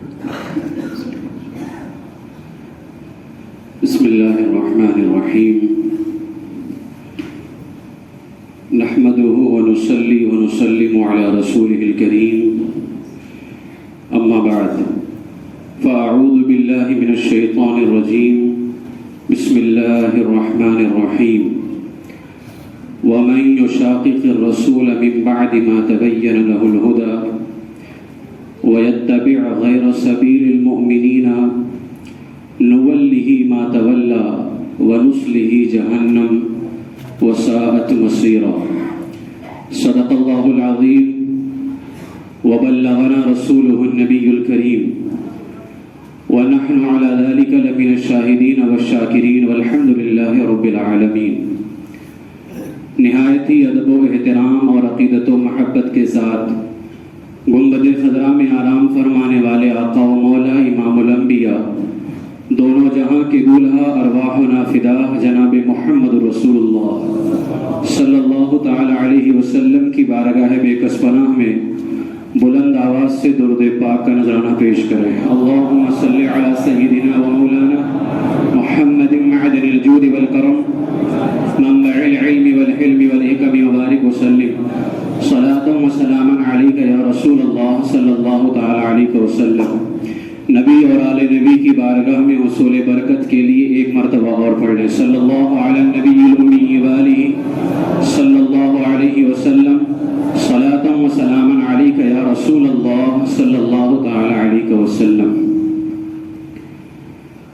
بسم اللہ الرحمن الرحیم نحمده ونصلي ونسلم على رسوله الكريم اما بعد فاعوذ باللہ من الشیطان الرجیم بسم اللہ الرحمن الرحیم ومن يشاقق الرسول من بعد ما تبين له الهدى ويتبع غير سبيل المؤمنين نوله ما تولى ونصله جهنم وساءت مصيرا صدق الله العظيم وبلغنا رسوله النبي الكريم ونحن على ذلك لمن الشاهدين والشاكرين والحمد لله رب العالمين. نہایت ہی ادب و احترام اور عقیدت و محبت کے ساتھ گنبد خضرا میں آرام فرمانے والے آقا و مولا امام الانبیاء دونوں جہاں کے دولہا ارواحنا فدا جناب محمد رسول اللہ صلی اللہ تعالی علیہ وسلم کی بارگاہ بے کس پناہ میں بلند آواز سے درود پاک کا نذرانہ پیش کریں. اللہم صلی علی سیدنا و مولانا محمد معدن الجود والکرم منبع العلم والحلم والحکم وبارک وسلم صلاۃ و سلاما علیک یا رسول اللہ صلی اللہ تعالی علیہ وسلم. نبی اور آل نبی کی بارگاہ میں حصول برکت کے لیے ایک مرتبہ اور پڑھ لیں. صلی اللہ علی النبی الامی وآلہ صلی اللہ علیہ وسلم صلاۃ و سلاما علیک یا رسول اللہ صلی اللہ تعالی علیہ وسلم.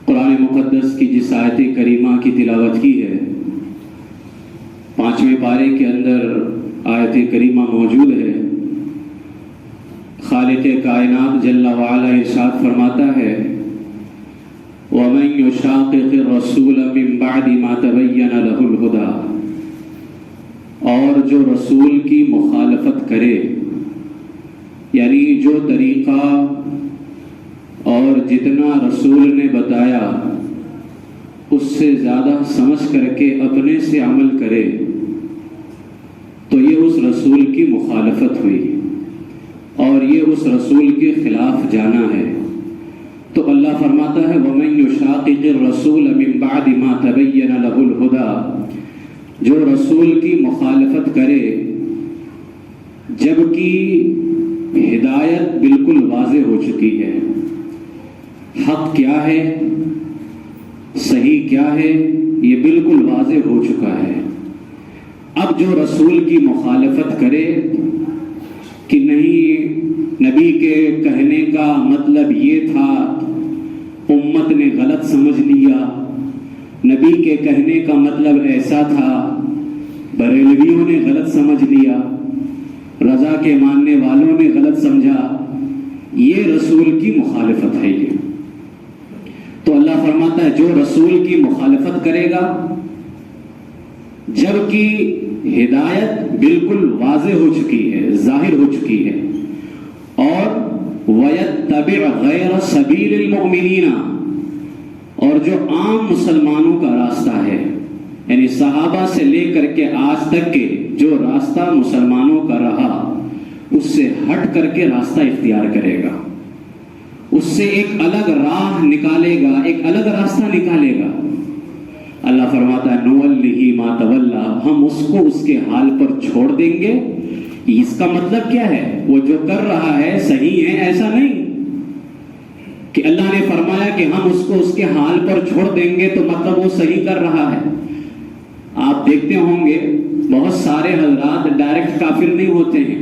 قرآن مقدس کی جس آیت کریمہ کی تلاوت کی ہے 5ویں پارے کے اندر آیت کریمہ موجود ہے. خالق کائنات جل وعلا ارشاد فرماتا ہے وَمَن يُشَاقِقِ الرَّسُولَ مِن بَعْدِ مَا تَبَيَّنَ لَهُ الْهُدَى، اور جو رسول کی مخالفت کرے، یعنی جو طریقہ اور جتنا رسول نے بتایا اس سے زیادہ سمجھ کر کے اپنے سے عمل کرے تو یہ اس رسول کی مخالفت ہوئی اور یہ اس رسول کے خلاف جانا ہے. تو اللہ فرماتا ہے وَمَن يُشَاقِقِ الرَّسُولَ مِن بَعْدِ مَا تَبَيَّنَ لَهُ الْهُدَى، جو رسول کی مخالفت کرے جبکہ ہدایت بالکل واضح ہو چکی ہے، حق کیا ہے صحیح کیا ہے یہ بالکل واضح ہو چکا ہے. اب جو رسول کی مخالفت کرے کہ نہیں نبی کے کہنے کا مطلب یہ تھا، امت نے غلط سمجھ لیا، نبی کے کہنے کا مطلب ایسا تھا، بریلویوں نے غلط سمجھ لیا، رضا کے ماننے والوں نے غلط سمجھا، یہ رسول کی مخالفت ہے. یہ تو اللہ فرماتا ہے جو رسول کی مخالفت کرے گا جبکہ ہدایت بالکل واضح ہو چکی ہے، ظاہر ہو چکی ہے، اور وَيَتَّبِعْ غَيْرَ سَبِيلِ الْمُؤْمِنِينَ، اور جو عام مسلمانوں کا راستہ ہے، یعنی صحابہ سے لے کر کے آج تک کے جو راستہ مسلمانوں کا رہا اس سے ہٹ کر کے راستہ اختیار کرے گا، اس سے ایک الگ راہ نکالے گا، ایک الگ راستہ نکالے گا. اللہ فرماتا ہے نُوَلِّهِ مَا تَوَلَّى، ہم اس کو اس کے حال پر چھوڑ دیں گے. اس کا مطلب کیا ہے؟ وہ جو کر رہا ہے صحیح ہے ایسا نہیں کہ اللہ نے فرمایا کہ ہم اس کو اس کے حال پر چھوڑ دیں گے تو مطلب وہ صحیح کر رہا ہے. آپ دیکھتے ہوں گے بہت سارے حضرات ڈائریکٹ کافر نہیں ہوتے ہیں،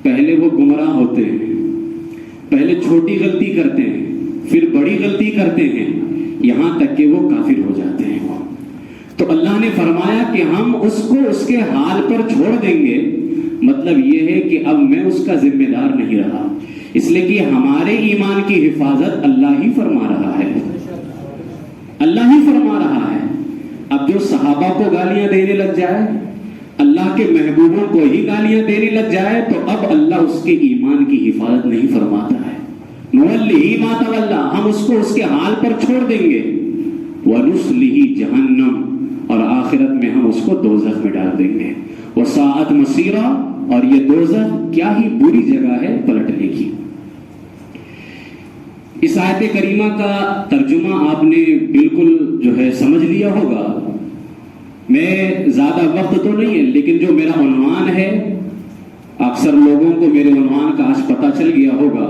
پہلے وہ گمراہ ہوتے ہیں، پہلے چھوٹی غلطی کرتے ہیں پھر بڑی غلطی کرتے ہیں یہاں تک کہ وہ کافر ہو جاتے ہیں. تو اللہ نے فرمایا کہ ہم اس کو اس کے حال پر چھوڑ دیں گے، مطلب یہ ہے کہ اب میں اس کا ذمہ دار نہیں رہا، اس لیے کہ ہمارے ایمان کی حفاظت اللہ ہی فرما رہا ہے، اللہ ہی فرما رہا ہے. اب جو صحابہ کو گالیاں دینے لگ جائے، اللہ کے محبوبوں کو ہی گالیاں دینے لگ جائے تو اب اللہ اس کے ایمان کی حفاظت نہیں فرماتا ہے. نُوَلِّهِ مَا تَوَلَّى، ہم اس کو اس کے حال پر چھوڑ دیں گے. وَنُصْلِهِ جَهَنَّمَ، اور آخرت میں ہم اس کو دوزخ میں ڈال دیں گے. وَسَاءَتْ مَصِيرًا، اور یہ دوزخ کیا ہی بری جگہ ہے پلٹنے کی. اس آیت کریمہ کا ترجمہ آپ نے بالکل جو ہے سمجھ لیا ہوگا. میں زیادہ وقت تو نہیں ہے، لیکن جو میرا عنوان ہے اکثر لوگوں کو میرے عنوان کا آج پتہ چل گیا ہوگا.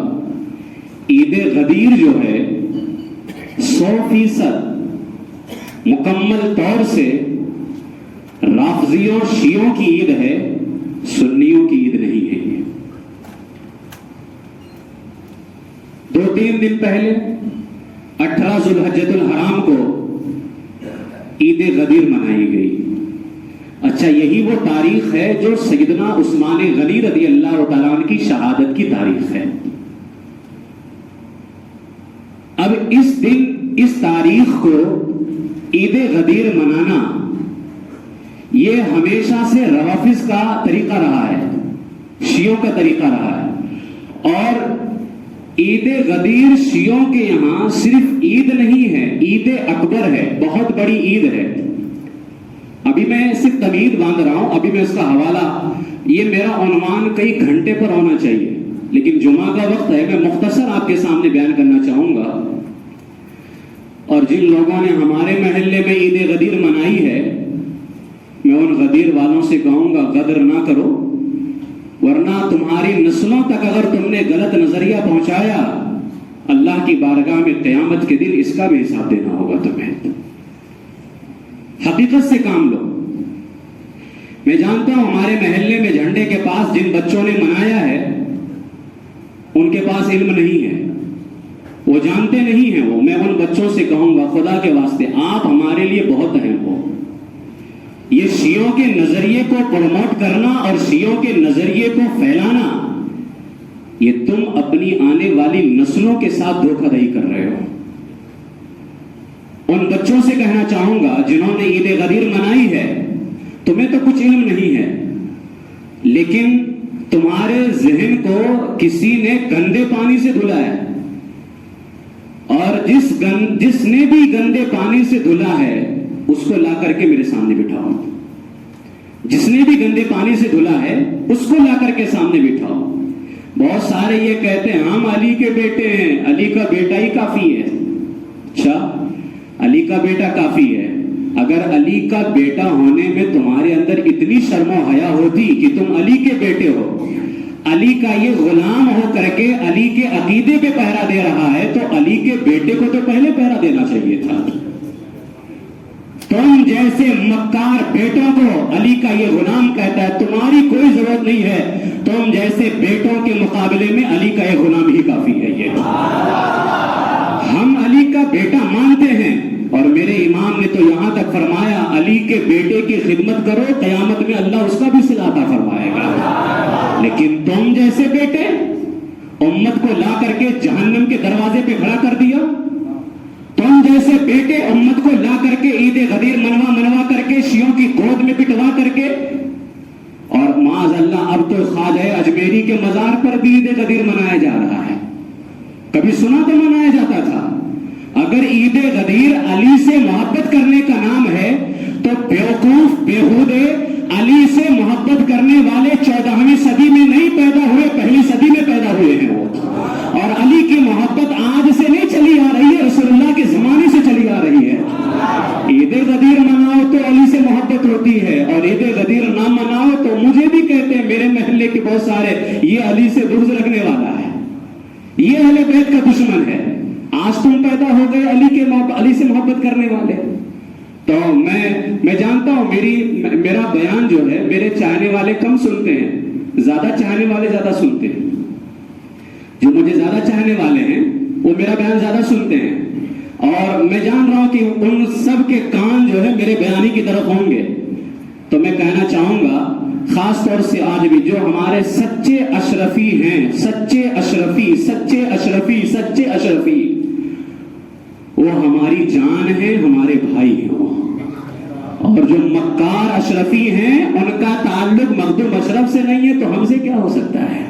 عید غدیر جو ہے 100% مکمل طور سے رافضیوں شیعوں کی عید ہے، سنیوں کی عید نہیں ہے. 2-3 دن پہلے 18 ذوالحجۃ الحرام کو عید غدیر منائی گئی. اچھا، یہی وہ تاریخ ہے جو سیدنا عثمان غنی رضی اللہ تعالیٰ عنہ کی شہادت کی تاریخ ہے. اب اس دن، اس تاریخ کو عید غدیر منانا یہ ہمیشہ سے روافض کا طریقہ رہا ہے، شیعوں کا طریقہ رہا ہے. اور عید غدیر شیعوں کے یہاں صرف عید نہیں ہے، عید اکبر ہے، بہت بڑی عید ہے. ابھی میں صرف تمہید باندھ رہا ہوں، ابھی میں اس کا حوالہ، یہ میرا عنوان کئی گھنٹے پر ہونا چاہیے لیکن جمعہ کا وقت ہے، میں مختصر آپ کے سامنے بیان کرنا چاہوں گا. اور جن لوگوں نے ہمارے محلے میں عید غدیر منائی ہے، میں ان غدیر والوں سے کہوں گا غدر نہ کرو، ورنہ تمہاری نسلوں تک اگر تم نے غلط نظریہ پہنچایا، اللہ کی بارگاہ میں قیامت کے دن اس کا بھی حساب دینا ہوگا تمہیں. حقیقت سے کام لو. میں جانتا ہوں ہمارے محلے میں جھنڈے کے پاس جن بچوں نے منایا ہے ان کے پاس علم نہیں ہے، وہ جانتے نہیں ہیں. وہ میں ان بچوں سے کہوں گا خدا کے واسطے آپ ہمارے لیے بہت اہم ہو. یہ شیعوں کے نظریے کو پروموٹ کرنا اور شیعوں کے نظریے کو پھیلانا، یہ تم اپنی آنے والی نسلوں کے ساتھ دھوکہ دہی کر رہے ہو. ان بچوں سے کہنا چاہوں گا جنہوں نے عید غدیر منائی ہے، تمہیں تو کچھ علم نہیں ہے، لیکن تمہارے ذہن کو کسی نے گندے پانی سے دھلا ہے، اور جس نے بھی گندے پانی سے دھلا ہے اس کو لا کر کے میرے سامنے بٹھاؤ. جس نے بھی گندے پانی سے دھلا ہے اس کو لا کر کے سامنے بٹھاؤ. بہت سارے یہ کہتے ہیں ہم علی کے بیٹے ہیں، علی کا بیٹا ہی کافی ہے. اچھا، علی کا بیٹا کافی ہے. اگر علی کا بیٹا ہونے میں تمہارے اندر اتنی شرم و حیا ہوتی کہ تم علی کے بیٹے ہو، علی کا یہ غلام ہو کر کے علی کے عقیدے پہ پہرا دے رہا ہے، تو علی کے بیٹے کو تو پہلے پہرا دینا چاہیے تھا. تم جیسے مکار بیٹوں کو علی کا یہ غلام کہتا ہے، تمہاری کوئی ضرورت نہیں ہے. تم جیسے بیٹوں کے مقابلے میں علی کا یہ غلام ہی کافی ہے. یہ ہم علی کا بیٹا مانتے ہیں، اور میرے امام نے تو یہاں تک فرمایا علی کے بیٹے کی خدمت کرو، قیامت میں اللہ اس کا بھی صلہ عطا فرمائے گا. لیکن تم جیسے بیٹے امت کو لا کر کے جہنم کے دروازے پہ کھڑا کر دیا. تم جیسے بیٹے امت کو لا کر کے عید غدیر منوا کر کے شیعوں کی گود میں پٹوا کر کے، اور معاذ اللہ اب تو خواجہ اجمیری کے مزار پر بھی عید غدیر منایا جا رہا ہے. کبھی سنا تو منایا جاتا تھا. اگر عید غدیر علی سے محبت کرنے کا نام ہے تو بیوقوف بیہودے علی سے محبت کرنے والے 14ویں صدی میں نہیں پیدا ہوئے، پہلی صدی میں پیدا ہوئے ہیں وہ. اور علی کی محبت آج سے نہیں چلی آ رہی ہے، رسول اللہ کے زمانے سے چلی آ رہی ہے. عید غدیر مناؤ تو علی سے محبت ہوتی ہے، اور عید غدیر نہ مناؤ تو مجھے بھی کہتے ہیں میرے محلے کے بہت سارے یہ علی سے بغض رکھنے والا ہے، یہ اہل بیت کا دشمن ہے. آج تم پیدا ہو گئے علی سے محبت کرنے والے. تو میں جانتا ہوں میرا بیان جو ہے میرے چاہنے والے کم سنتے ہیں، زیادہ چاہنے والے زیادہ سنتے ہیں. جو مجھے زیادہ چاہنے والے ہیں وہ میرا بیان زیادہ سنتے ہیں، اور میں جان رہا ہوں کہ ان سب کے کان جو ہے میرے بیانی کی طرف ہوں گے. تو میں کہنا چاہوں گا خاص طور سے آج بھی جو ہمارے سچے اشرفی ہیں، سچے اشرفی وہ ہماری جان ہے، ہمارے بھائی ہیں وہ. اور جو مکار اشرفی ہیں ان کا تعلق مخدوم اشرف سے نہیں ہے، تو ہم سے کیا ہو سکتا ہے؟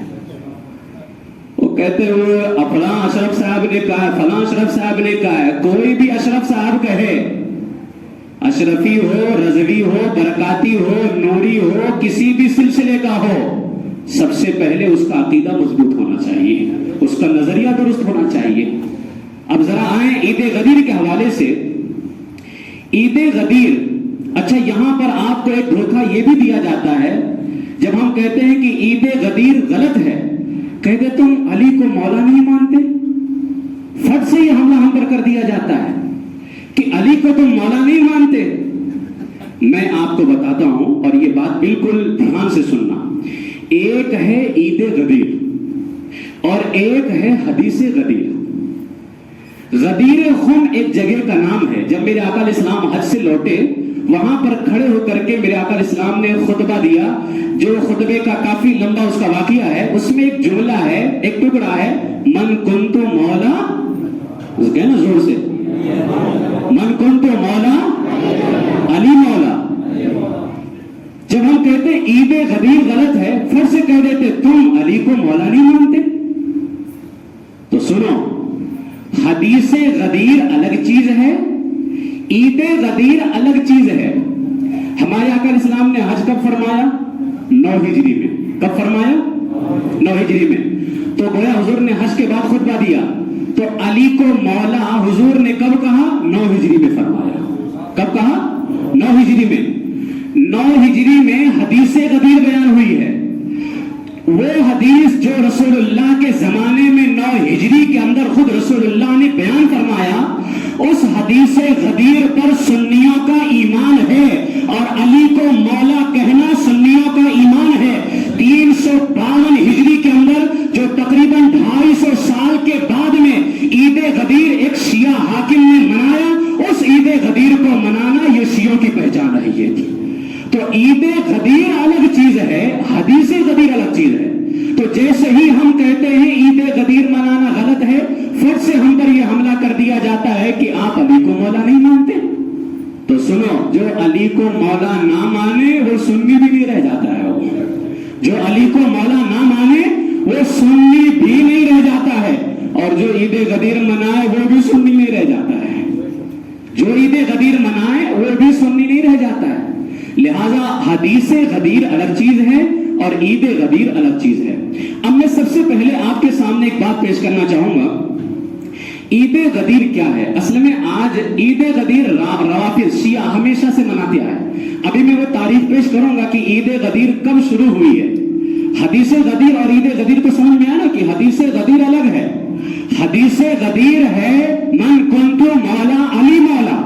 وہ کہتے ہوئے فلاں اشرف صاحب نے کہا، فلاں اشرف صاحب نے کہا ہے. کوئی بھی اشرف صاحب کہے، اشرفی ہو، رضوی ہو، برکاتی ہو، نوری ہو، کسی بھی سلسلے کا ہو، سب سے پہلے اس کا عقیدہ مضبوط ہونا چاہیے، اس کا نظریہ درست ہونا چاہیے. آئیں عید غدیر کے حوالے سے. عید غدیر، اچھا یہاں پر آپ کو ایک دھوکہ یہ بھی دیا جاتا ہے جب ہم کہتے ہیں کہ عید غدیر غلط ہے، کہتے تم علی کو مولا نہیں مانتے. فٹ سے یہ حملہ ہم پر کر دیا جاتا ہے کہ علی کو تم مولا نہیں مانتے. میں آپ کو بتاتا ہوں، اور یہ بات بالکل دھیان سے سننا، ایک ہے عید غدیر اور ایک ہے حدیث غدیر. غدیر خم ایک جگہ کا نام ہے. جب میرے آقا علیہ السلام حج سے لوٹے، وہاں پر کھڑے ہو کر کے میرے آقا علیہ السلام نے خطبہ دیا، جو خطبے کا کافی لمبا اس کا واقعہ ہے. اس میں ایک جملہ ہے، ایک ٹکڑا ہے، من کنتو مولا، نا زور سے، من کنتو مولا علی مولا. جب ہم کہتے ہیں عید غدیر غلط ہے، پھر سے کہہ دیتے تم علی کو مولا نہیں مانتے. تو سنو، حدیث غدیر الگ چیز ہے، عید غدیر الگ چیز ہے. ہمارے آقا علیہ السلام نے حج کب فرمایا؟ 9 ہجری میں. کب فرمایا؟ 9 ہجری میں. تو گویا حضور نے حج کے بعد خطبہ دیا، تو علی کو مولا حضور نے کب کہا؟ 9 ہجری میں فرمایا. کب کہا؟ 9 ہجری میں. 9 ہجری میں حدیث غدیر بیان ہوئی ہے. وہ حدیث جو رسول اللہ کے زمانے میں 9 ہجری کے اندر خود رسول اللہ نے بیان فرمایا، اس حدیث غدیر پر سنیوں کا ایمان ہے، اور علی کو مولا کہنا سنیوں کا ایمان ہے. 352 ہجری کے اندر، جو تقریباً 250 سال کے بعد میں عید غدیر ایک شیعہ حاکم نے منایا، اس عید غدیر کو منانا یہ شیعوں کی پہچان رہی ہے. تو عید غدیر الگ چیز ہے، حدیث غدیر الگ چیز ہے. تو جیسے ہی ہم کہتے ہیں عید غدیر منانا غلط ہے، پھر سے ہم پر یہ حملہ کر دیا جاتا ہے کہ آپ علی کو مولا نہیں مانتے. تو سنو، جو علی کو مولا نہ مانے وہ سنی بھی نہیں رہ جاتا ہے. جو علی کو مولا نہ مانے وہ سنی بھی نہیں رہ جاتا ہے، اور جو عید غدیر منائے وہ بھی سنی نہیں رہ جاتا ہے. جو عید غدیر منائے وہ بھی سنی نہیں رہ جاتا ہے. لہذا حدیث غدیر الگ چیز ہے اور عید غدیر الگ چیز ہے. اب میں سب سے پہلے آپ کے سامنے ایک بات پیش کرنا چاہوں گا. عید غدیر کیا ہے؟ اصل میں آج عید غدیر روافض شیعہ ہمیشہ سے مناتے آئے. ابھی میں وہ تاریخ پیش کروں گا کہ عید غدیر کب شروع ہوئی ہے. حدیث غدیر اور عید غدیر کو سمجھ میں آیا نا کہ حدیث غدیر الگ ہے. حدیث غدیر ہے من کنتو مولا علی مولا،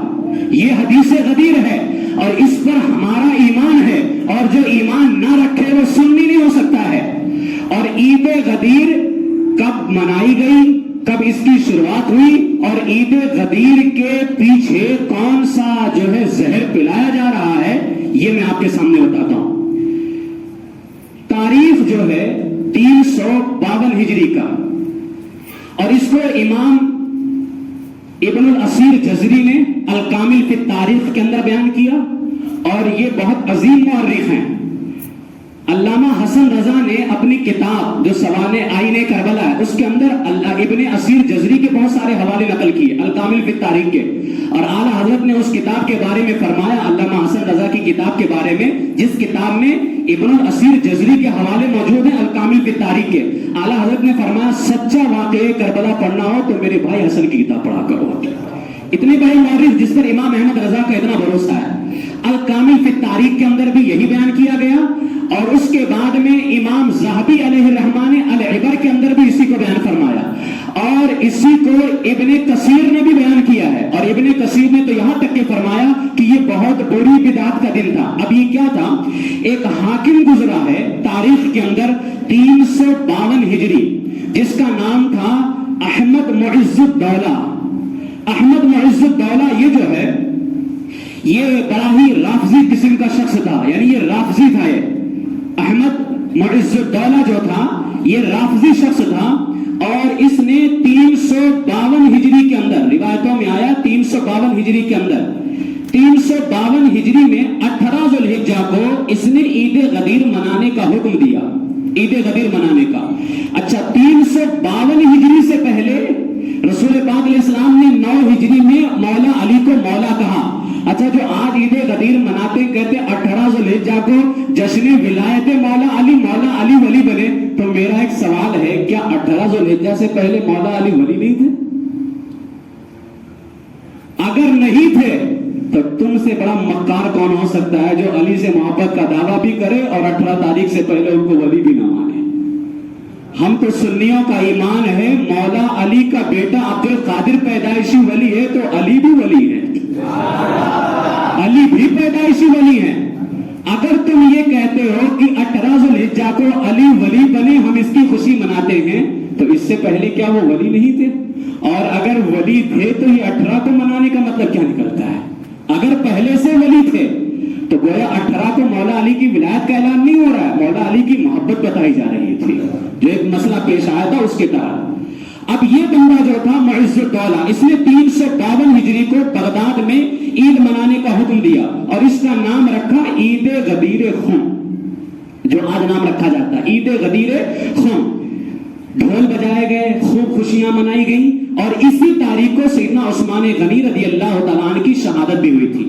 یہ حدیث غدیر ہے، اور اس پر ہمارا ایمان ہے، اور جو ایمان نہ رکھے وہ سنی نہیں ہو سکتا ہے. اور عید غدیر کب منائی گئی، کب اس کی شروعات ہوئی، اور عید غدیر کے پیچھے کون سا جو ہے زہر پلایا جا رہا ہے، یہ میں آپ کے سامنے بتاتا ہوں. تاریخ جو ہے 352 ہجری کا، اور اس کو امام ابن الاثیر جزری نے الکامل فی التاریخ کے اندر بیان کیا، اور یہ بہت عظیم مورخ ہیں. علامہ حسن رضا نے اپنی کتاب جو سوانح آئین کربلا ہے اس کے اندر ابن اثیر جزری کے بہت سارے حوالے نقل کیے الکامل فی التاریخ کے، اور اعلیٰ حضرت نے اس کتاب کے بارے میں فرمایا، علامہ حسن رضا کی کتاب کے بارے میں، جس کتاب میں ابن الاثیر جزری کے حوالے موجود ہیں الکامل فی التاریخ کے، اعلیٰ حضرت نے فرمایا سچا واقعہ کربلا پڑھنا ہو تو میرے بھائی حسن کی کتاب پڑھا کرو. اتنے بڑے مورخ جس پر امام احمد رضا کا اتنا بھروسہ ہے. الکامل فی التاریخ کے اندر بھی یہی بیان کیا گیا، اور اس کے بعد میں امام ذہبی علیہ الرحمہ نے العبر کے اندر بھی اسی کو بیان فرمایا، اور اسی کو ابن کثیر نے بھی بیان کیا ہے. اور ابن کثیر نے تو یہاں تک کہ فرمایا کہ یہ بہت بڑی بدعت کا دن تھا. اب یہ کیا تھا؟ ایک حاکم گزرا ہے تاریخ کے اندر 352 ہجری، جس کا نام تھا احمد معز الدولہ. احمد معز الدولہ یہ جو ہے یہ بڑا ہی رافضی قسم کا شخص تھا، یعنی یہ رافضی تھا. یہ احمد معز الدولہ جو تھا یہ رافضی شخص تھا، اور اس نے 352 ہجری کے اندر، روایتوں میں آیا 352 ہجری کے اندر، 352 ہجری میں 18 ذوالحجہ کو اس نے عید غدیر منانے کا حکم دیا. عید غدیر منانے کا. اچھا 352 ہجری سے پہلے رسول پاک علیہ السلام نے 9 ہجری میں مولا علی کو مولا کہا. اچھا جو آج عید غدیر مناتے کہتے 18 ذوالحجہ کو جشن ولایت مولا علی ولی بنے. تو میرا ایک سوال ہے، کیا 18 ذوالحجہ سے پہلے مولا علی ولی نہیں تھے؟ اگر نہیں تھے تو تم سے بڑا مکار کون ہو سکتا ہے جو علی سے محبت کا دعویٰ بھی کرے اور 18 تاریخ سے پہلے ان کو ولی بھی نہ مانے؟ ہم تو سنیوں کا ایمان ہے مولا علی کا بیٹا عبد القادر پیدائشی ولی ہے تو علی بھی ولی ہے، علی بھی پیدائشی ولی ہے۔ اگر تم یہ کہتے ہو کہ 18 ذوالحجہ کو علی ولی بنے ہم اس کی خوشی مناتے ہیں، تو اس سے پہلے کیا وہ ولی نہیں تھے؟ اور اگر ولی تھے تو یہ 18 کو منانے کا مطلب کیا نکلتا ہے؟ اگر پہلے سے ولی تھے تو گویا 18 کو مولا علی کی ولایت کا اعلان نہیں ہو رہا ہے، مولا علی کی محبت بتائی جا رہی تھی، جو ایک مسئلہ پیش آیا تھا اس کے تحت۔ اب یہ بندہ جو تھا معز الدولہ، اس نے 352 ہجری کو بغداد میں عید منانے کا حکم دیا اور اس کا نام رکھا عید غدیر خم، جو آج نام رکھا جاتا ہے عید غدیر خم۔ ڈھول بجائے گئے، خوب خوشیاں منائی گئیں اور اسی تاریخ کو سیدنا عثمان غنی رضی اللہ تعالیٰ عنہ کی شہادت بھی ہوئی تھی۔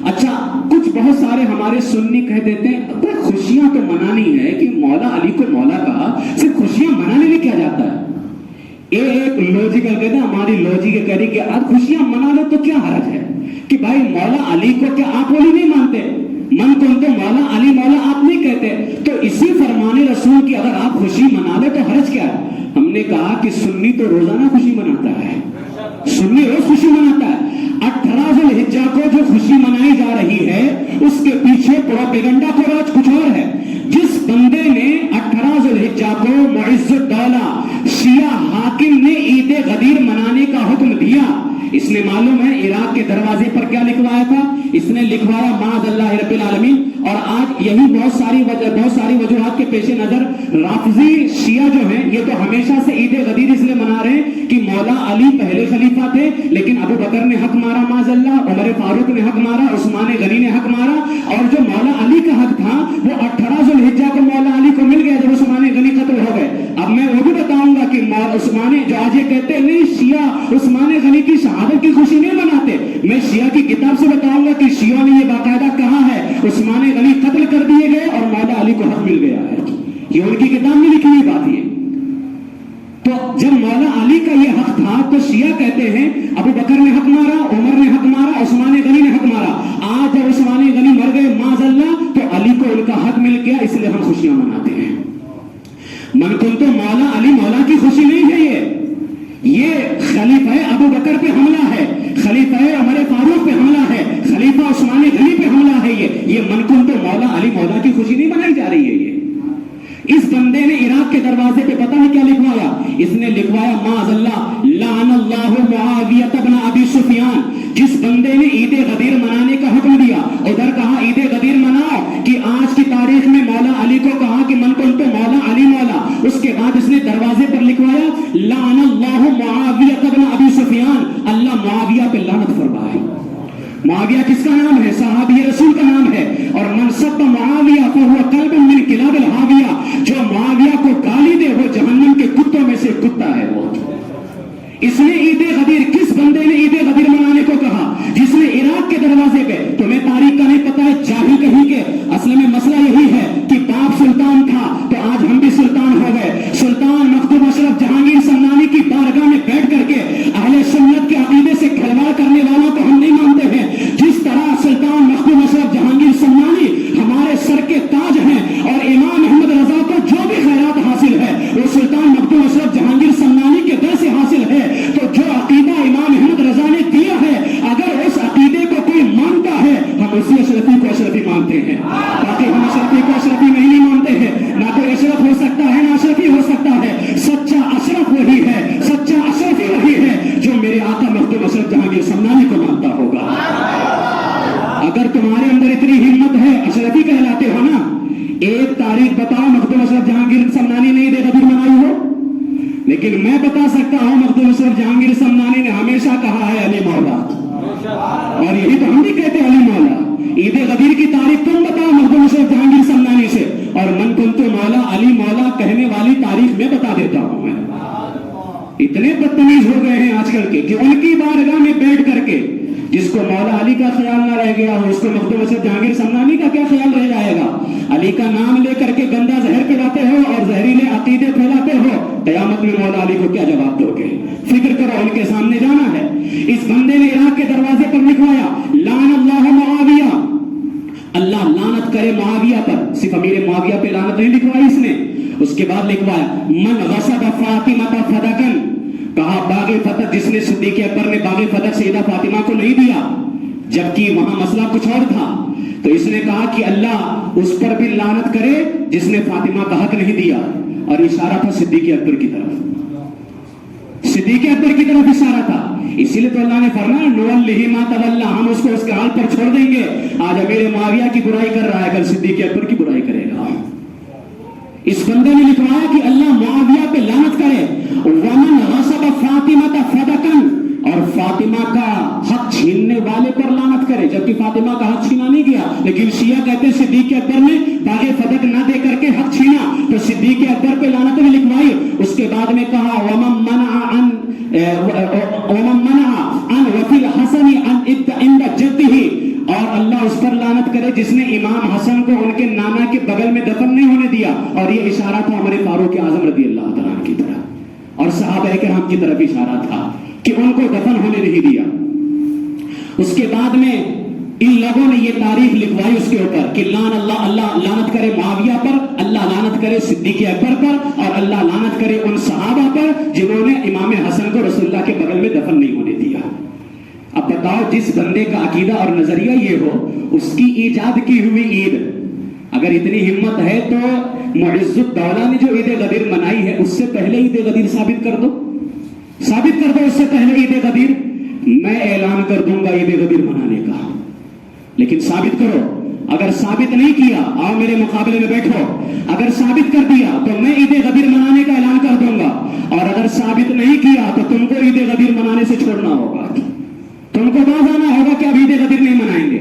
اچھا، کچھ بہت سارے ہمارے سنی کہہ دیتے ہیں خوشیاں تو منانی ہے کہ مولا علی کو مولا کہا، صرف خوشیاں منانے میں کیا جاتا ہے؟ ایک لوجیکل کہتے ہیں، ہماری لوجیک کہہ رہی کہ اب خوشیاں منا لو تو کیا حرج ہے کہ بھائی مولا علی کو کیا آپ ولی نہیں مانتے؟ من کن تو مولا علی مولا آپ نہیں کہتے، تو اسی فرمان رسول کی اگر آپ خوشی منا لے تو حرج کیا ہے؟ ہم نے کہا کہ سنی تو روزانہ خوشی مناتا ہے، سنی روز خوشی مناتا ہے۔ 18 ذوالحجہ کو جو خوشی منائی جا رہی ہے اس کے پیچھے پروپیگنڈا کو راج کچھ اور ہے۔ جس بندے نے 18 ذوالحجہ کو معز الدولہ شیعہ حاکم نے عید غدیر منانے کا حکم دیا، اس نے معلوم ہے عراق کے دروازے پر کیا لکھوایا تھا؟ اس نے لکھوایا معاذ اللہ رب العالمین۔ اور آج یہی بہت ساری وجوہات کے پیش نظر رافضی شیعہ جو ہیں یہ تو ہمیشہ سے عید غدیر اس لیے منا رہے ہیں کہ مولا علی پہلے خلیفہ تھے، لیکن ابو بکر نے حق مارا معاذ اللہ، عمر فاروق نے حق مارا، عثمان غنی نے حق مارا، اور جو مولا علی کا حق تھا وہ 18 ذوالحجہ کو مولا علی کو مل گیا جب عثمان غنی قتل ہو گئے۔ اب میں وہ بھی بتاؤں گا کہ عثمان جو آج یہ کہتے ہیں نہیں شیعہ عثمان غنی کی شہادت کی خوشی نہیں مناتے، میں شیعہ کی کتاب سے بتاؤں گا کہ شیعہ نے یہ باقاعدہ کہا ہے عثمان غنی قتل کر دیے گئے اور مولا علی کو حق مل گیا ہے، یہ ان کی کتاب میں لکھی ہوئی بات ہے۔ تو جب مولا علی کا یہ حق تھا تو شیعہ کہتے ہیں ابو بکر نے حق مارا، عمر نے حق مارا، عثمان غنی نے حق مارا، آج جب عثمان غنی مر گئے معاذ اللہ تو علی کو ان کا حق مل گیا، اس لیے ہم خوشیاں مناتے ہیں۔ من کن تو مولا علی مولا کی خوشی نہیں ہے، یہ خلیفہ ابو بکر پہ حملہ ہے، خلیفہ عمر فاروق پہ حملہ ہے، خلیفہ عثمان غنی پہ حملہ ہے، یہ من کن تو مولا علی مولا کی خوشی نہیں منائی جا رہی ہے۔ یہ اس بندے نے عراق کے دروازے پہ پتہ ہے کیا لکھوایا؟ اس نے لکھوایا معاذ اللہ لعن اللہ معاویہ بن ابی سفیان۔ جس بندے نے عید غدیر منانے کا حکم دیا، ادھر کہا عید غدیر مناؤ کہ آج کی تاریخ میں مولا علی کو کہا کہ من کن تو مولا علی مولا، اس کے بعد اس نے دروازے پر لکھوایا لعن اللہ معاویہ بن ابی سفیان، اللہ معاویہ پہ لعنت فرمائے۔ معاویہ کس کا نام ہے؟ صحابی رسول کا نام ہے، اور من سب معاویہ فہو کلب من کلاب الحاویہ، جو معاویہ کو گالی دے وہ جہنم کے کتوں میں سے کتا ہے۔ وہ اس نے عید غدیر، کس بندے نے عید غدیر منانے کو کہا؟ جس نے عراق کے دروازے پہ، تمہیں تاریخ کا نہیں پتا ہے جاہل کہیں کے، اصل میں مسئلہ یہی ہے کہ باپ سلطان تھا تو آج ہم بھی سلطان ہو گئے۔ سلطان مخدوم اشرف جہانگیر سمنانی کی بارگاہ میں بیٹھ کر کے اہل سنت کے عقیدے سے کھلواڑ کرنے والوں کو ہم نہیں مانتے ہیں۔ جس طرح سلطان مخدوم اشرف جہانگیر سمنانی ہمارے سر کے تاج ہیں اور امام احمد رضا کو جو بھی خیرات حاصل ہے وہ سلطان مخدوم اشرف جہانگیر سمنانی کے در سے حاصل ہے، تو جو عقیدہ امام احمد رضا نے دیا ہے اگر اس عقیدے کو کوئی مانتا ہے ہم اسی اشرفی کو اشرفی مانتے ہیں، باقی ہم اشرفی کو اشرفی نہیں مانتے ہیں۔ نہ کوئی اشرف ہو سکتا ہے نہ اشرفی ہو سکتا ہے، سچا اشرف وہی ہے، سچا اشرفی وہی ہے جو میرے آقا مخدوم اشرف جہانگیر سمنانی کو مانتا ہوگا۔ اگر تمہارے اندر اتنی ہمت ہے، اشرفی کہلاتے ہو نا، ایک تاریخ بتاؤ مخدوم اشرف جہانگیر سمنانی نے عید غدیر منائی ہو؟ لیکن میں بتا سکتا ہوں مخدوم اشرف جہانگیر سمنانی نے ہمیشہ کہا ہے علی مولا، اور یہی تو ہم بھی کہتے ہیں علی مولا۔ عید غدیر کی تاریخ تم بتاؤ مخدوم اشرف جہانگیر سمنانی سے، اور من کنت مولا علی مولا کہنے والی تاریخ میں بتا دیتا ہوں۔ میں اتنے بدتمیز ہو گئے ہیں آج کل کے کہ ان کی بارگاہ میں بیٹھ کر کے جس کو مولا علی کا خیال نہ رہ گیا ہو، اس کو مختوم اسد جہانگیر سمنانی کا کیا خیال رہ جائے گا؟ علی کا نام لے کر کے گندا زہر پلاتے ہو اور زہریلے عقیدے پھیلاتے ہو، قیامت میں مولا علی کو کیا جواب دو گے؟ فکر کرو، ان کے سامنے جانا ہے۔ اس بندے نے عراق کے دروازے پر لکھوایا لعن اللہ معاویہ، اللہ لعنت کرے معاویہ پر۔ صرف امیر معاویہ پہ لعنت نہیں لکھوائی اس نے، اس کے بعد لکھوایا من غصب فاطمہ فتقن، کہا باغ فتح جس نے صدیق اکبر نے باغ فتح سیدہ فاطمہ کو نہیں دیا، جبکہ وہاں مسئلہ کچھ اور تھا، تو اس نے کہا کہ اللہ اس پر بھی لعنت کرے جس نے فاطمہ کا حق نہیں دیا، اور اشارہ تھا صدیق اکبر کی طرف، صدیق اکبر کی طرف اشارہ تھا۔ اسی لیے تو اللہ نے فرمایا نوَلِّهِ مَا تَوَلَّىٰ، ہم اس کو اس کے حال پر چھوڑ دیں گے۔ آج امیر معاویہ کی برائی کر رہا ہے، کل صدیق اکبر کی برائی کرے گا۔ اس بندے نے لکھوایا کہ اللہ معاویہ پہ لعنت کرے، وَمَنْ غَصَبَ فَاطِمَةَ فَدَقًا، اور فاطمہ کا حق چھیننے والے پر لعنت کرے، جبکہ فاطمہ کا حق چھینا نہیں گیا، لیکن شیعہ کہتے ہیں صدیق اکبر نے باغ فتح نہ دے کر کے حق چھینا، تو صدیق اکبر پہ لعنت بھی لکھوائی۔ اس کے بعد میں کہا وَمَن مَنَعَ عَنْ وَفِي الْحَسَنِ عِنْدَ جَدِّهِ، اور اللہ اس پر لعنت کرے جس نے امام حسن کو ان کے نانا کے بغل میں دفن نہیں ہونے دیا، اور یہ اشارہ تھا ہمارے فاروق اعظم رضی اللہ تعالیٰ کی طرف اور صحابہ کرام کی طرف اشارہ تھا کہ ان کو دفن ہونے نہیں دیا۔ اس کے بعد میں ان لوگوں نے یہ تاریخ لکھوائی اس کے اوپر کہ اللہ لعنت کرے معاویہ پر، اللہ لعنت کرے صدیق اکبر پر، اور اللہ لعنت کرے ان صحابہ پر جنہوں نے امام حسن کو رسول اللہ کے بغل میں دفن نہیں ہونے دیا۔ اب بتاؤ، جس بندے کا عقیدہ اور نظریہ یہ ہو، اس کی ایجاد کی ہوئی عید، اگر اتنی ہمت ہے تو معز الدولہ نے جو عید غدیر منائی ہے اس سے پہلے عید غدیر ثابت کر دو، ثابت کر دو اس سے پہلے عید غدیر، میں اعلان کر دوں گا عید غدیر منانے کا، لیکن ثابت کرو۔ اگر ثابت نہیں کیا، آؤ میرے مقابلے میں بیٹھو، اگر ثابت کر دیا تو میں عید غدیر منانے کا اعلان کر دوں گا، اور اگر ثابت نہیں کیا تو تم کو عید غدیر منانے سے چھوڑنا ہوگا، تم کو باز آنا ہوگا کہ اب عید غدیر نہیں منائیں گے۔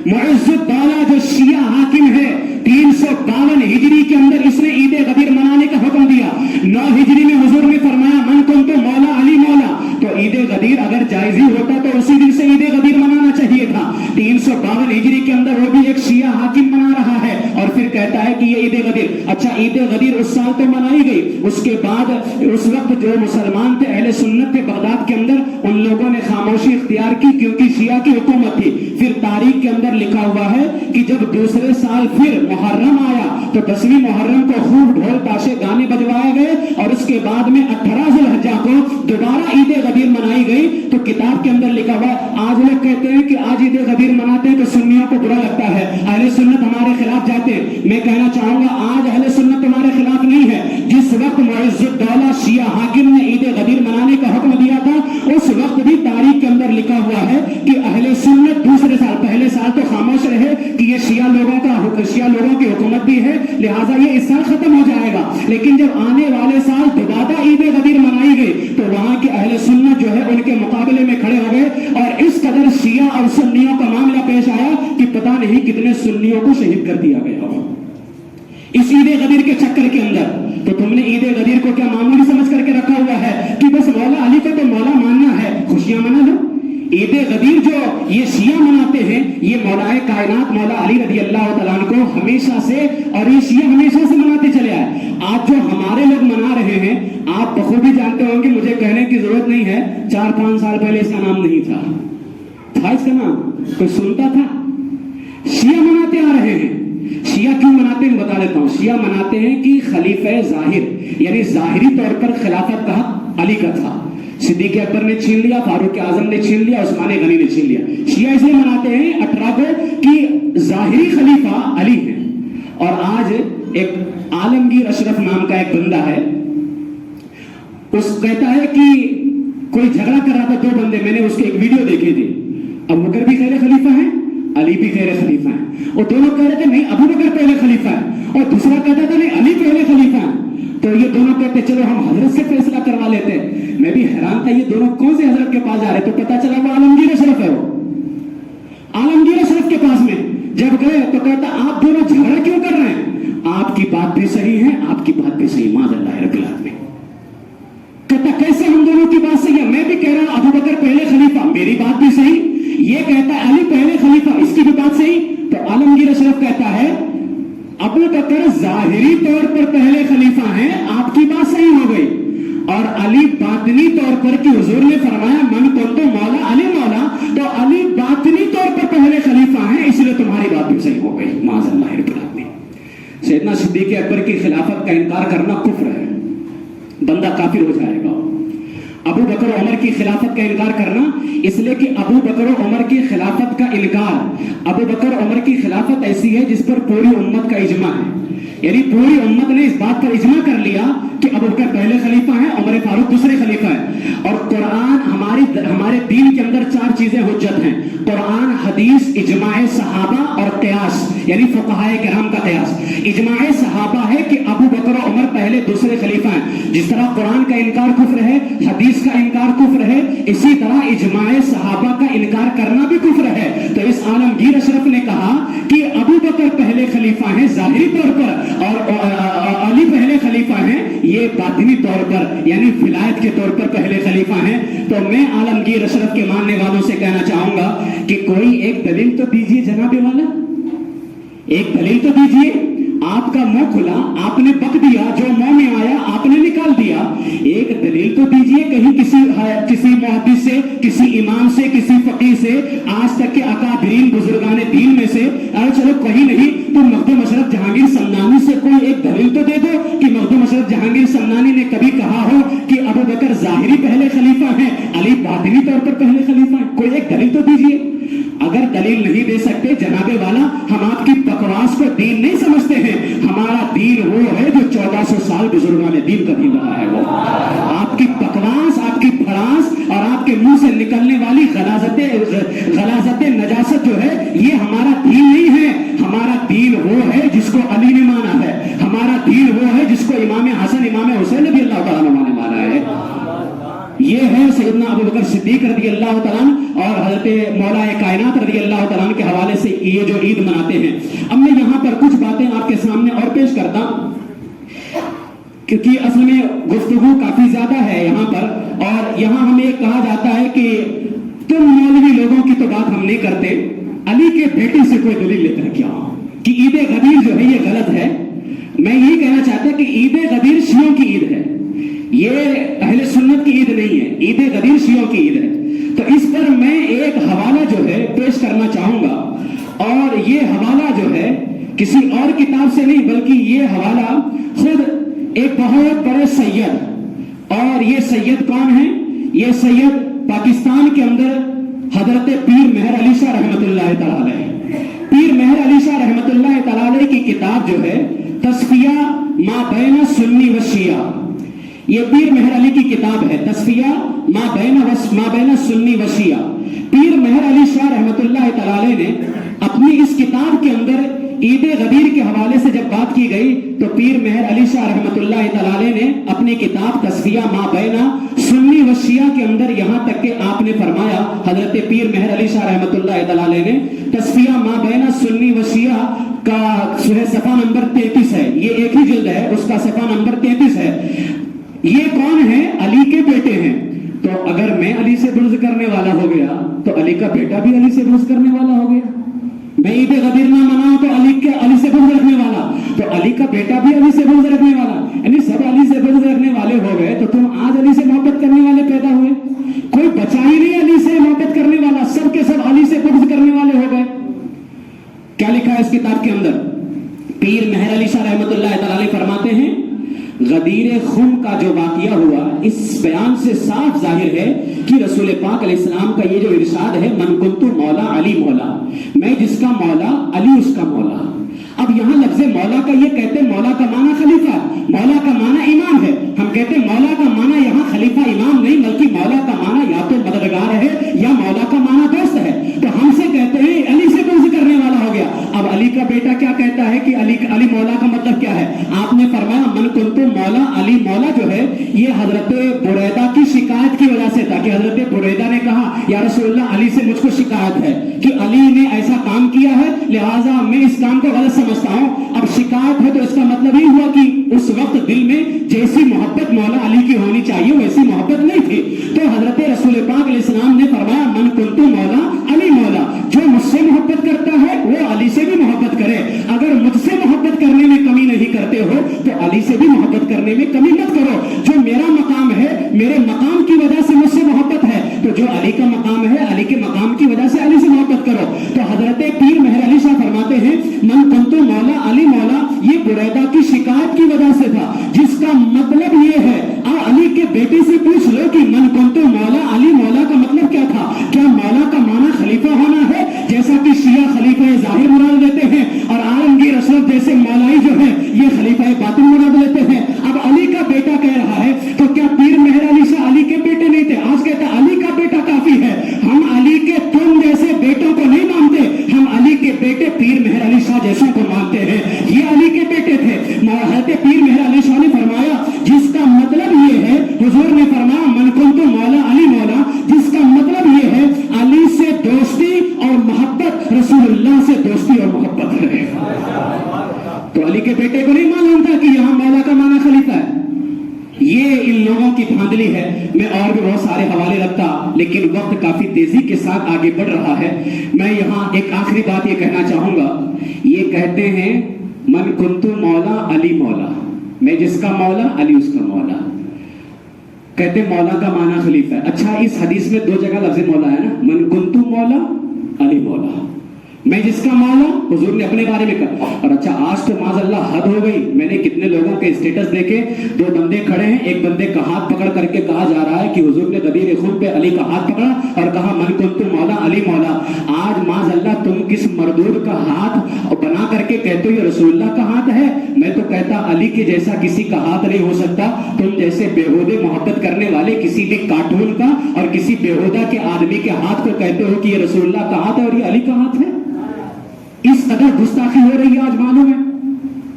معز الدولہ جو شیعہ حاکم ہے، 352 ہجری کے اندر اس نے عید غدیر منانے کا حکم دیا۔ 9 ہجری میں حضور نے فرمایا من کنت مولا علی مولا، تو عید غدیر اگر جائز ہی ہوتا تو اسی دن سے عید غدیر منانا چاہیے تھا۔ 352 ہجری کے اندر وہ بھی ایک شیعہ حاکم منا رہا ہے اور پھر کہتا ہے کہ یہ عید غدیر، اچھا عید غدیر اس سال تو منائی گئی، اس کے بعد اس وقت جو مسلمان تھے، اہل سنت تھے بغداد کے اندر، ان لوگوں نے خاموشی اختیار کی کیونکہ شیعہ کی حکومت تھی۔ پھر تاریخ کے اندر لکھا ہوا ہے کہ جب دوسرے سال پھر محرم آیا تو 10ویں محرم کو خوب ڈھول تاشے گانے بجوائے گئے، اور اس کے بعد میں 18 ذی الحجہ کو دوبارہ عید غدیر منائی گئی۔ تو کتاب کے اندر لکھا ہوا ہے، آج لوگ کہتے ہیں کہ آج عید غدیر مناتے ہیں تو سنیوں کو برا لگتا ہے، اہل سنت ہمارے خلاف جاتے ہیں۔ میں کہنا چاہوں گا آج اہل سنت تمہارے خلاف نہیں ہے، جس وقت معز الدولہ شیعہ حاکم نے عید غدیر منانے کا حکم دیا تھا، اس وقت بھی تاریخ کے اندر لکھا ہوا ہے کہ اہل سنت دوسرے سال، پہلے سال تو خاموش رہے کہ یہ شیعہ لوگوں کی حکومت بھی ہے، لہٰذا یہ اس سال ختم ہو جائے گا، لیکن جب آنے والے سال دوبارہ عید غدیر منائی گئی تو وہاں کے اہل سنت جو ہے ان کے مقابلے میں کھڑے ہو گئے، اور اس قدر شیعہ اور سنیوں کا معاملہ پیش آیا کہ پتہ نہیں کتنے سنیوں کو شہید کر دیا گیا ہو اس عید غدیر کے چکر کے اندر۔ تو تم نے عید غدیر کو کیا معمولی سمجھ کر کے رکھا ہوا ہے کہ بس مولا علی کو تو مولا ماننا ہے، خوشیاں منا لو؟ عید غدیر جو یہ شیعہ مناتے ہیں، یہ مولا کائنات مولا علی رضی اللہ تعالیٰ عنہ کو ہمیشہ سے، اور یہ شیعہ ہمیشہ سے مناتے چلے آئے۔ آج جو ہمارے لوگ منا رہے ہیں، آپ بخوبی جانتے ہوں گے، مجھے کہنے کی ضرورت نہیں ہے، 4-5 سال پہلے اس کا نام نہیں تھا اس کا نام کوئی سنتا تھا؟ شیعہ مناتے آ رہے ہیں۔ شیعہ کیوں مناتے ہیں بتا دیتا ہوں۔ شیعہ مناتے ہیں کہ خلیفہ ظاہر، یعنی ظاہری طور پر خلافت کا حق علی کا تھا، صدیق اکبر نے چھین لیا، فاروق اعظم نے چھین لیا، عثمان غنی نے چھین لیا۔ شیعہ اس لیے مناتے ہیں 18 کو کہ ظاہری خلیفہ علی ہے۔ اور آج ایک عالمگیر اشرف نام کا ایک بندہ ہے، اس کہتا ہے کہ کوئی جھگڑا کر رہا تھا 2 بندے، میں نے اس کے ایک ویڈیو دیکھی تھی، ابو بکر بھی خیر خلیفہ ہیں، علی بھی خیر خلیفہ ہیں، اور دونوں کہہ رہے تھے نہیں ابو بکر پہلے خلیفہ ہے، اور دوسرا کہتا تھا نہیں علی پہلے خلیفہ ہے۔ تو یہ دونوں کہتے چلو ہم حضرت سے فیصلہ کروا لیتے ہیں۔ میں بھی حیران تھا یہ دونوں کون سے حضرت کے پاس جا رہے، تو پتا چلا وہ عالمگیر اشرف ہے، وہ عالمگیر اشرف کے پاس میں جب گئے تو کہتا آپ دونوں جھگڑا کیوں کر رہے ہیں؟ آپ کی بات بھی صحیح ہے، آپ کی بات بھی صحیح، معاذ اللہ رب العالمین۔ کہتا کیسے ہم دونوں کی بات صحیح ہے؟ میں بھی کہہ رہا ہوں ابو بکر پہلے خلیفہ، میری بات بھی صحیح، یہ کہتا ہے علی پہلے خلیفہ، اس کی بھی بات صحیح. تو عالمگیر اشرف کہتا ہے ابو بکر ظاہری طور پر پہلے خلیفہ ہیں، آپ کی بات صحیح ہو گئی، اور علی باطنی طور پر کہ حضور نے فرمایا من کنت مولا علی مولا، تو علی باطنی طور پر پہلے خلیفہ ہیں، اس لیے تمہاری بات بھی صحیح ہو گئی. معاذ اللہ رب العالمین. سیدنا صدیق اکبر کی خلافت کا انکار کرنا کفر ہے، بندہ کافر ہو جائے گا. ابو بکر و عمر کی خلافت کا انکار کرنا، اس لیے کہ ابو بکر و عمر کی خلافت کا انکار، ابو بکر و عمر کی خلافت ایسی ہے جس پر پوری امت کا اجماع ہے، یعنی پوری امت نے اس بات پر اجماع کر لیا کہ ابو بکر پہلے خلیفہ ہیں، عمر فاروق دوسرے خلیفہ ہیں. اور قرآن ہمارے دین کے اندر 4 چیزیں حجت ہیں: قرآن، حدیث، اجماع صحابہ اور قیاس، یعنی فقہائے کرام کا قیاس. اجماع صحابہ ہے کہ ابو بکر و عمر پہلے دوسرے خلیفہ ہیں. جس طرح قرآن کا انکار کفر ہے، حدیث کا انکار کفر ہے، اسی طرح اجماع صحابہ کا انکار کرنا بھی کفر ہے. تو اس عالمگیر اشرف نے کہا کہ ابو بکر پہلے خلیفہ ہیں ظاہری طور پر، اور علی پہلے خلیفہ ہیں یہ باطنی طور پر، یعنی ولایت کے طور پر پہلے خلیفہ ہیں. تو میں عالمگیر اشرف کے ماننے والوں سے کہنا چاہوں گا کہ کوئی ایک دلیل تو دیجئے جناب والا، ایک دلیل تو دیجئے. آپ کا منہ کھلا، آپ نے بک دیا، جو منہ میں آیا آپ نے نکال دیا. ایک دلیل تو دیجئے، کہیں کسی محدث سے، کسی امام سے، کسی فقیہ سے، آج تک کے اکابرین بزرگان دین میں سے، چلو کہیں نہیں تو مخدوم اشرف جہانگیر سمنانی سے کوئی ایک دلیل تو دے دو کہ مخدوم اشرف جہانگیر سمنانی نے کبھی کہا ہو کہ ابو بکر ظاہری پہلے خلیفہ ہیں، علی باطنی طور پر پہلے خلیفہ ہیں. کوئی ایک دلیل تو دیجئے. اگر دلیل نہیں دے سکتے جناب والا، ہم آپ کی بکواس کو دین نہیں سمجھتے ہیں. ہمارا دین وہ ہے جو 1400 سال بزرگان دین کا دین رہا ہے. وہ آپ کی بکواس، آپ کی بھڑاس اور آپ کے منہ سے نکلنے والی غلاظت نجاست جو ہے، یہ ہمارا دین نہیں ہے. ہمارا دین وہ ہے جس کو علی نے مانا ہے. ہمارا دین وہ ہے جس کو امام حسن، امام حسین رضی اللہ تعالیٰ نے مانا ہے. یہ ہے سیدنا ابو بکر صدیق رضی اللہ تعالیٰ اور حضرت مولا کائنات رضی اللہ تعالیٰ کے حوالے سے یہ جو عید مناتے ہیں. اب میں یہاں پر کچھ باتیں آپ کے سامنے اور پیش کرتا ہوں، کیونکہ اصل میں گفتگو کافی زیادہ ہے یہاں پر، اور یہاں ہمیں کہا جاتا ہے کہ تم مولوی لوگوں کی تو بات ہم نہیں کرتے، علی کے بیٹے سے کوئی دلیل لے کر کیا کہ عید غدیر جو ہے یہ غلط ہے. میں یہی کہنا چاہتا کہ عید غدیر شیعوں کی عید ہے، یہ اہل سنت کی عید نہیں ہے. عید غدیر شیعوں کی عید ہے. تو اس پر میں ایک حوالہ جو ہے پیش کرنا چاہوں گا، اور یہ حوالہ جو ہے کسی اور کتاب سے نہیں، بلکہ یہ حوالہ خود ایک بہت بڑے سید، اور یہ سید کون ہیں؟ یہ سید پاکستان کے اندر حضرت پیر مہر علی شاہ رحمۃ اللہ تعالی علیہ. پیر مہر علی شاہ رحمۃ اللہ تعالی علیہ کی کتاب جو ہے تصفیہ ما بین سنی و شیعہ، یہ پیر مہر علی کی کتاب ہے، تصفیہ ما بین سنی و شیعہ. پیر مہر علی شاہ رحمۃ اللہ تعالی نے اپنی اس کتاب کے اندر عید غدیر کے حوالے سے جب بات کی گئی تو پیر مہر علی شاہ رحمۃ اللہ تعالی نے اپنی کتاب تصفیہ ما بین سنی و شیعہ کے اندر یہاں تک کہ آپ نے فرمایا، حضرت پیر مہر علی شاہ رحمۃ اللہ تعالی نے تصفیہ ما بین سنی و شیعہ کا صفحہ نمبر 33 ہے، یہ ایک ہی جلد ہے، اس کا صفحہ نمبر 33 ہے. یہ کون ہے؟ علی کے بیٹے ہیں. تو اگر میں علی سے بغض کرنے والا ہو گیا تو علی کا بیٹا بھی علی سے بغض کرنے والا ہو گیا. میں عید غدیر نہ مناؤں تو علی سے بغض رکھنے والا، تو علی کا بیٹا بھی علی سے بغض رکھنے والا، یعنی سب علی سے بغض رکھنے والے ہو گئے. تو تم آج علی سے محبت کرنے والے پیدا ہوئے، کوئی بچا ہی نہیں علی سے محبت کرنے والا، سب کے سب علی سے بغض کرنے والے ہو گئے. کیا لکھا ہے اس کتاب کے اندر؟ پیر مہر علی شاہ رحمۃ اللہ تعالی فرماتے ہیں غدیر خم کا جو واقعہ ہوا، اس بیان سے صاف ظاہر ہے کہ رسول پاک علیہ السلام کا یہ جو ارشاد ہے من کنت مولا علی مولا، میں جس کا مولا علی اس کا مولا. اب یہاں لفظ مولا کا یہ کہتے ہیں مولا کا معنی خلیفہ، مولا کا معنی امام ہے. ہم کہتے ہیں مولا کا معنی یہاں خلیفہ امام نہیں، بلکہ مولا کا معنی یا تو مددگار ہے یا مولا کا معنی دوست ہے. تو ہم سے کہتے ہیں علی سے بغض کرنے والا ہو گیا. اب علی کا بیٹا کیا کہتا ہے کہ علی مولا کا مطلب کیا ہے؟ آپ نے فرمایا من کنت مولا علی مولا جو ہے یہ حضرت بریدہ کی شکایت کی وجہ سے تھا کہ حضرت بریدہ نے کہا یا رسول اللہ علی سے مجھ کو شکایت ہے کہ علی نے ایسا کام کیا ہے، لہٰذا میں اس کام کو غلط سمجھتا ہوں. اب شکایت ہے تو اس کا مطلب یہ ہوا کہ اس وقت دل میں جیسی محبت مولا علی کی ہونی چاہیے ویسی محبت نہیں تھی. تو حضرت رسول پاک علیہ السلام نے فرمایا من کنت مولا علی مولا کی وجہ سے مجھ سے محبت ہے تو جو علی کا مقام ہے علی کے مقام کی وجہ سے علی سے محبت کرو. تو حضرت پیر مہر علی شاہ فرماتے ہیں من کنت مولا علی مولا, یہ بریدہ کی شکایت کی وجہ سے تھا, جس کا مطلب یہ ہے علی کے بیٹے سے پوچھ لو کہ من کنت مولا علی مولا کا مطلب کیا تھا. کیا مولا کا معنی خلیفہ ہونا ہے جیسا کہ شیعہ خلیفہ ظاہر مراد لیتے ہیں اور عالمگیر اشرف جیسے مولائی جو ہے یہ خلیفہ باطن مراد لیتے ہیں. اب علی کا بیٹا کہہ رہا ہے تو کیا پیر مہر علی شاہ علی کے بیٹے نہیں تھے؟ آج کہتا ہے علی کا بیٹا کافی ہے. ہم علی کے تم جیسے بیٹوں کو نہیں مانتے, ہم علی کے بیٹے پیر مہر علی شاہ جیسوں کو مانتے ہیں. یہ علی کے بیٹے تھے. حضرت پیر مہر علی شاہ نے فرمایا جس کا مطلب یہ ہے, حضور نے فرمایا من کنت مولا علی مولا, جس کا مطلب یہ ہے علی سے دوستی اور محبت, رسول اللہ سے دوستی اور محبت ہے. تو علی کے بیٹے کو نہیں معلوم تھا کہ یہاں مولا کا معنی خلیفہ ہے. یہ ان لوگوں کی دھاندلی ہے. میں اور بھی بہت سارے حوالے رکھتا لیکن وقت کافی تیزی کے ساتھ آگے بڑھ رہا ہے. میں یہاں ایک آخری بات یہ کہنا چاہوں گا. یہ کہتے ہیں من کنت مولا علی مولا, میں جس کا مولا علی اس کا مولا. کہتے مولا کا معنی خلیفہ ہے. اچھا اس حدیث میں 2 جگہ لفظ مولا ہے نا, من کنت مولا علی مولا, میں جس کا مولا حضور نے اپنے بارے میں کہا. اور اچھا آج تو معاذ اللہ حد ہو گئی. میں نے کتنے لوگوں کے اسٹیٹس دیکھے, 2 بندے کھڑے ہیں, ایک بندے کا ہاتھ پکڑ کر کے کہا جا رہا ہے کہ حضور نے غدیر خون پہ علی کا ہاتھ پکڑا اور کہا من کنت مولا علی مولا. آج معاذ اللہ تم کس مردود کا ہاتھ بنا کر کے کہتے ہو یہ رسول اللہ کا ہاتھ ہے. میں تو کہتا علی کے جیسا کسی کا ہاتھ نہیں ہو سکتا. تم جیسے بےہودے محبت کرنے والے کسی بھی کارٹون کا اور کسی بےہودہ کے آدمی کے ہاتھ کو کہتے ہو کہ یہ رسول اللہ کا ہاتھ ہے اور یہ علی کا ہاتھ ہے. اس قدر گستاخی ہو رہی ہے آج معلوم ہے.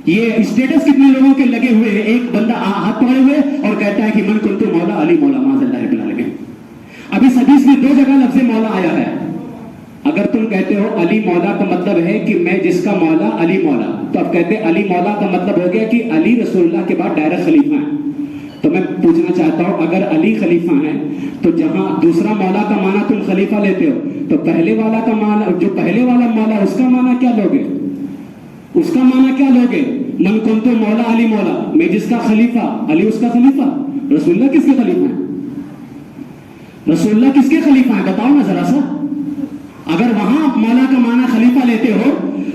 یہ اسٹیٹس کتنے لوگوں کے لگے ہوئے ہیں, ایک بندہ ہاتھ پکڑے ہوئے اور کہتا ہے کہ من کنت مولا علی مولا, معاذ اللہ رب العالمین. اب اس حدیث میں 2 جگہ لفظ مولا آیا ہے. اگر تم کہتے ہو علی مولا کا مطلب ہے کہ میں جس کا مولا علی مولا, تو اب کہتے علی مولا کا مطلب ہو گیا کہ علی رسول اللہ کے بعد ڈائریکٹ خلیفہ ہیں. تو میں پوچھنا چاہتا ہوں اگر علی خلیفہ ہیں تو جہاں دوسرا مولا کا معنی تم خلیفہ لیتے ہو تو پہلے والا کا معنی, جو پہلے والا مولا اس کا معنی کیا لوگے؟ اس کا معنی کیا لوگے؟ من کنت مولا علی مولا, میں جس کا خلیفہ علی اس کا خلیفہ. رسول اللہ کس کے خلیفہ ہیں؟ رسول اللہ کس کے خلیفہ ہیں بتاؤ نا ذرا سا. اگر وہاں مولا کا معنی خلیفہ لیتے ہو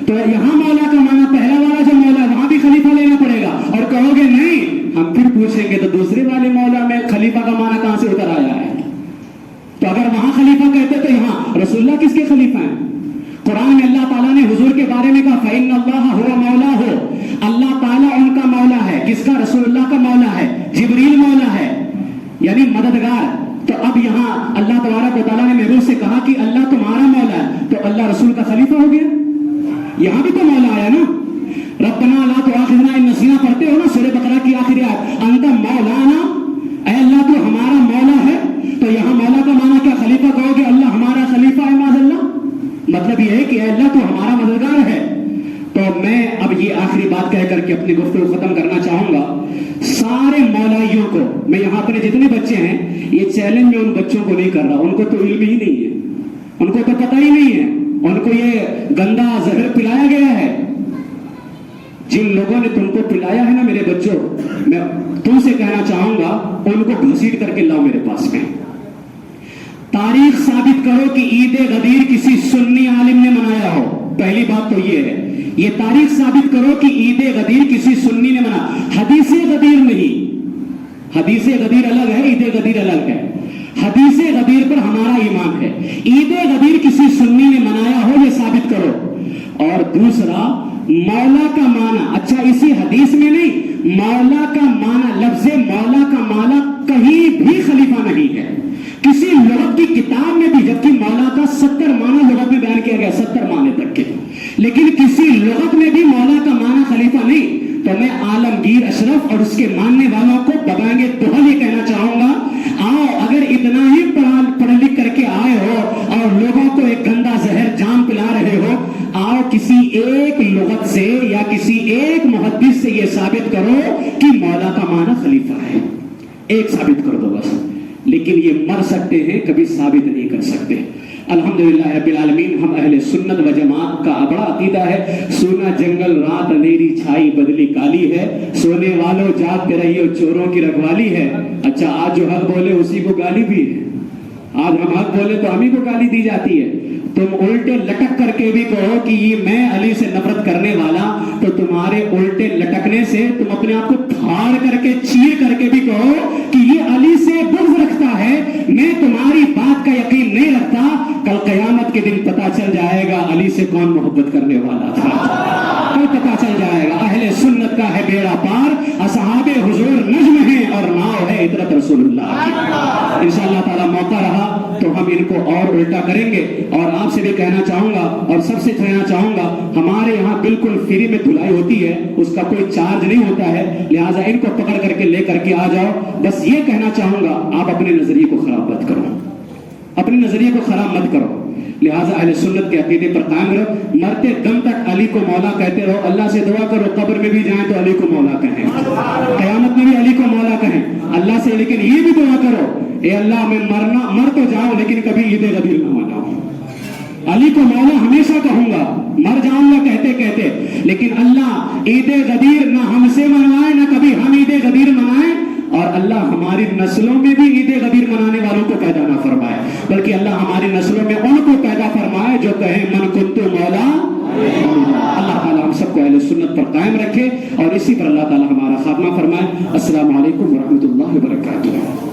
تو یہاں مولا کا معنی پہلا والا جو مولا ہے وہاں بھی خلیفہ لینا پڑے گا. اور کہو گے نہیں, ہم پھر پوچھیں گے تو دوسرے والے مولا میں خلیفہ کا معنی کہاں سے اتر آیا ہے؟ تو اگر وہاں خلیفہ کہتے تو یہاں رسول اللہ کس کے خلیفہ ہیں؟ قرآن میں اللہ تعالیٰ نے حضور کے بارے میں کہا فَإِنَّ اللَّهَ هُوَ مَوْلَاهُ, اللہ تعالیٰ ان کا مولا ہے. کس کا؟ رسول اللہ کا مولا ہے. جبریل مولا ہے یعنی مددگار. تو اب یہاں اللہ تبارک و تعالیٰ نے محبوب سے کہا کہ اللہ تمہارا مولا ہے, تو اللہ رسول کا خلیفہ ہو گیا. یہاں بھی تو مولا آیا نا. ربنا لا تؤاخذنا ان نسینا پڑھتے ہو نا سورہ بقرہ کی آخری آیت, انت مولانا, اے اللہ تو ہمارا مولا ہے. تو یہاں مولا کا معنی کیا خلیفہ کہو گے اللہ ہمارا خلیفہ ہے معاذ اللہ. مطلب یہ ہے کہ اے اللہ تو ہمارا مددگار ہے. تو میں اب یہ آخری بات کہہ کر کے اپنی گفتگو ختم کرنا چاہوں گا. سارے مولائیوں کو میں یہاں اپنے جتنے بچے ہیں یہ چیلنج میں ان بچوں کو نہیں کر رہا, ان کو تو علم ہی نہیں ہے, ان کو تو پتہ ہی نہیں ہے, ان کو یہ گندا زہر پلایا گیا ہے. جن لوگوں نے تم کو پلایا ہے نا میرے بچوں, میں تم سے کہنا چاہوں گا ان کو گھسیٹ کر کے لاؤ میرے پاس میں. تاریخ ثابت کرو کہ عید غدیر کسی سنی عالم نے منایا ہو. پہلی بات تو یہ ہے, یہ تاریخ ثابت کرو کہ عید غدیر کسی سنی نے منایا. حدیث غدیر نہیں, حدیث غدیر الگ ہے, عید غدیر الگ ہے. حدیث غدیر پر ہمارا ایمان ہے. عید غدیر کسی سنی نے منایا ہو یہ ثابت کرو. اور دوسرا مولا کا معنی, اچھا اسی حدیث میں نہیں, مولا کا معنی, لفظ مولا کا معنی کہیں بھی خلیفہ نہیں ہے کسی لغت کی کتاب میں بھی, جبکہ مولا کا 70 معنی لغت میں بیان کیا گیا, 70 معنی تک کے, لیکن کسی لغت میں بھی مولا کا معنی خلیفہ نہیں. تو میں عالمگیر اشرف اور اس کے ماننے والوں کو ببانگے دوہل یہ کہنا چاہوں گا, آؤ اگر اتنا ہی پڑھ لکھ کر کے آئے ہو اور لوگوں کو ایک گندا زہر جام پلا رہے ہو, آؤ کسی ایک لغت سے یا کسی ایک محدث سے یہ ثابت کرو کہ مولا کا معنی خلیفہ ہے. ایک ثابت کر دو بس. لیکن یہ مر سکتے ہیں، کبھی ثابت نہیں کر سکتے۔ الحمدللہ رب العالمین، ہم اہل سنت و جماعت کا بڑا عقیدہ ہے، سونا جنگل رات اندھیری چھائی بدلی کالی ہے، سونے والوں جاگتے رہیے چوروں کی رکھوالی ہے۔ اچھا، آج جو حق بولے اسی کو گالی بھی ہے، آج ہم حق بولے تو ہم ہی کو گالی دی جاتی ہے۔ تم الٹے لٹک کر کے بھی کہو کہ یہ میں علی سے نفرت کرنے والا، تو تمہارے الٹے لٹکنے سے تم اپنے آپ کو پھاڑ کر کے چیر کر کے بھی کہو کہ یہ علی سے بغض رکھتا ہے، میں تمہاری بات کا یقین نہیں رکھتا، کل قیامت کے دن پتا چل جائے گا علی سے کون محبت کرنے والا تھا، کل پتا چل جائے گا۔ اہل سنت کا ہے بیڑا پار، اصحاب حضور نجم ہیں اور ناؤ ہے عطرت رسول اللہ کی۔ انشاءاللہ تعالی موقع رہا تو ہم ان کو اور الٹا کریں گے۔ اور آپ سے بھی کہنا چاہوں گا اور سب سے کہنا چاہوں گا، ہمارے یہاں بالکل فری میں دھلائی ہوتی ہے، اس کا کوئی چارج نہیں ہوتا ہے، لہٰذا ان کو پکڑ کر کے لے کر کے آ جاؤ۔ بس یہ کہنا چاہوں گا، آپ اپنے نظریے کو خراب مت کرو، اپنے نظریے کو خراب مت کرو، لہٰذا اہل سنت کے عقیدے پر قائم رہو، مرتے دم تک علی کو مولا کہتے رہو، اللہ سے دعا کرو قبر میں بھی جائیں تو علی کو مولا کہیں، قیامت میں بھی علی کو مولا کہیں اللہ سے، لیکن یہ بھی دعا کرو، اے اللہ میں مر تو جاؤں لیکن کبھی عید غدیر نہ مناؤں، علی کو مولا ہمیشہ کہوں گا، مر جاؤں گا کہتے کہتے، لیکن اللہ عید غدیر نہ ہم سے منوائے، نہ کبھی ہم عید غدیر منائیں، اور اللہ ہماری نسلوں میں بھی عید غدیر منانے والوں کو پیدا نہ فرمائے، بلکہ اللہ ہماری نسلوں میں ان کو پیدا فرمائے جو کہیں من کنت مولا۔ اللہ تعالیٰ ہم سب کو اہل سنت پر قائم رکھے اور اسی پر اللہ تعالیٰ ہمارا خاتمہ فرمائے۔ السلام علیکم ورحمۃ اللہ وبرکاتہ۔